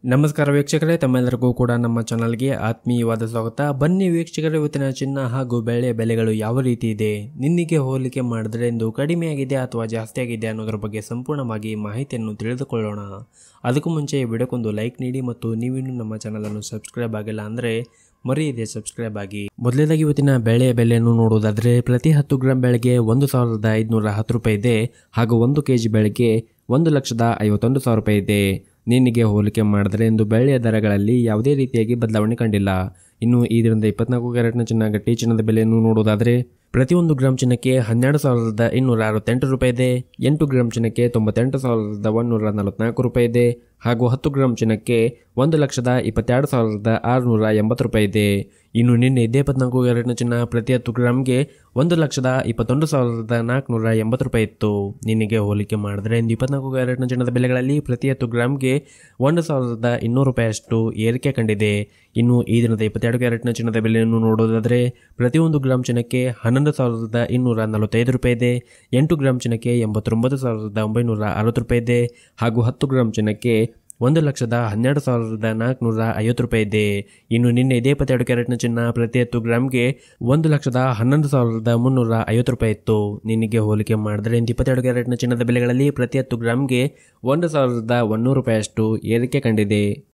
ನಮಸ್ಕಾರ ವೀಕ್ಷಕರೇ, ತಮ್ಮೆಲ್ಲರಿಗೂ ಕೂಡ ನಮ್ಮ ಚಾನಲ್ಗೆ ಆತ್ಮೀಯವಾದ ಸ್ವಾಗತ. ಬನ್ನಿ ವೀಕ್ಷಕರೇ, ಇವತ್ತಿನ ಚಿನ್ನ ಹಾಗೂ ಬೆಳ್ಳಿಯ ಬೆಲೆಗಳು ಯಾವ ರೀತಿ ಇದೆ, ನಿನ್ನೆಗೆ ಹೋಲಿಕೆ ಮಾಡಿದ್ರೆ ಇಂದು ಕಡಿಮೆಯಾಗಿದೆ ಅಥವಾ ಜಾಸ್ತಿ ಆಗಿದೆ ಅನ್ನೋದ್ರ ಬಗ್ಗೆ ಸಂಪೂರ್ಣವಾಗಿ ಮಾಹಿತಿಯನ್ನು ತಿಳಿದುಕೊಳ್ಳೋಣ. ಅದಕ್ಕೂ ಮುಂಚೆ ವಿಡಿಯೋಕ್ಕೊಂದು ಲೈಕ್ ನೀಡಿ ಮತ್ತು ನೀವಿನ್ನೂ ನಮ್ಮ ಚಾನಲನ್ನು ಸಬ್ಸ್ಕ್ರೈಬ್ ಆಗಿಲ್ಲ ಅಂದರೆ ಮರೆಯದೆ ಸಬ್ಸ್ಕ್ರೈಬ್ ಆಗಿ. ಮೊದಲನೇದಾಗಿ ಇವತ್ತಿನ ಬೆಳೆಯ ಬೆಲೆಯನ್ನು ನೋಡುವುದಾದರೆ ಪ್ರತಿ 10 ಗ್ರಾಂ ಬೆಳೆಗೆ 1,510 ರೂಪಾಯಿ ಇದೆ ಹಾಗೂ 1 ಕೆಜಿ ಬೆಳೆಗೆ 1,51,000 ರೂಪಾಯಿ ಇದೆ. ನಿನ್ನೆಗೆ ಹೋಲಿಕೆ ಮಾಡಿದರೆ ಇಂದು ಬೆಳ್ಳಿಯ ದರಗಳಲ್ಲಿ ಯಾವುದೇ ರೀತಿಯಾಗಿ ಬದಲಾವಣೆ ಕಂಡಿಲ್ಲ. ಇನ್ನು ಈ ದಿನದ 24 ಕ್ಯಾರೆಟ್ನ ಚಿನ್ನ ಗಟ್ಟಿ ಚಿನ್ನದ ಬೆಲೆಯನ್ನು ನೋಡುವುದಾದರೆ ಪ್ರತಿ 1 ಗ್ರಾಂ ಚಿನ್ನಕ್ಕೆ 12,268 ರೂಪಾಯಿ ಇದೆ, 8 ಗ್ರಾಂ ಚಿನ್ನಕ್ಕೆ 98,144 ರೂಪಾಯಿ ಇದೆ ಹಾಗೂ 10 ಗ್ರಾಂ ಚಿನ್ನಕ್ಕೆ 1,22,680 ರೂಪಾಯಿ ಇದೆ. ಇನ್ನು ನಿನ್ನೆ 24 ಕ್ಯಾರೆಟ್ನ ಚಿನ್ನ ಪ್ರತಿ 10 ಗ್ರಾಂಗೆ 1,21,480 ರೂಪಾಯಿ ಇತ್ತು. ನಿನ್ನೆಗೆ ಹೋಲಿಕೆ ಮಾಡಿದ್ರೆ ಇಂದು 24 ಕ್ಯಾರೆಟ್ನ ಚಿನ್ನದ ಬೆಲೆಗಳಲ್ಲಿ ಪ್ರತಿ 10 ಗ್ರಾಂಗೆ 1,200 ರೂಪಾಯಿಯಷ್ಟು ಏರಿಕೆ ಕಂಡಿದೆ. ಇನ್ನು ಈ ದಿನದ 22 ಕ್ಯಾರೆಟ್ನ ಚಿನ್ನದ ಬೆಲೆಯನ್ನು ನೋಡೋದಾದರೆ ಪ್ರತಿ 1 ಗ್ರಾಂ ಚಿನ್ನಕ್ಕೆ 11,245 ರೂಪಾಯಿ ಇದೆ, 8 ಗ್ರಾಂ ಚಿನ್ನಕ್ಕೆ 89,960 ರೂಪಾಯಿ ಇದೆ ಹಾಗೂ 10 ಗ್ರಾಂ ಚಿನ್ನಕ್ಕೆ 1,12,450 ರೂಪಾಯಿ ಇದೆ. ಇನ್ನು ನಿನ್ನೆ 22 ಕ್ಯಾರೆಟ್ನ ಚಿನ್ನ ಪ್ರತಿ 10 ಗ್ರಾಂಗೆ 1,11,350 ರೂಪಾಯಿ ಇತ್ತು. ನಿನ್ನೆಗೆ ಹೋಲಿಕೆ ಮಾಡಿದರೆ 22 ಕ್ಯಾರೆಟ್ನ ಚಿನ್ನದ ಬೆಲೆಗಳಲ್ಲಿ ಪ್ರತಿ 10 ಗ್ರಾಂಗೆ 1,100 ರೂಪಾಯಿಯಷ್ಟು ಏರಿಕೆ ಕಂಡಿದೆ.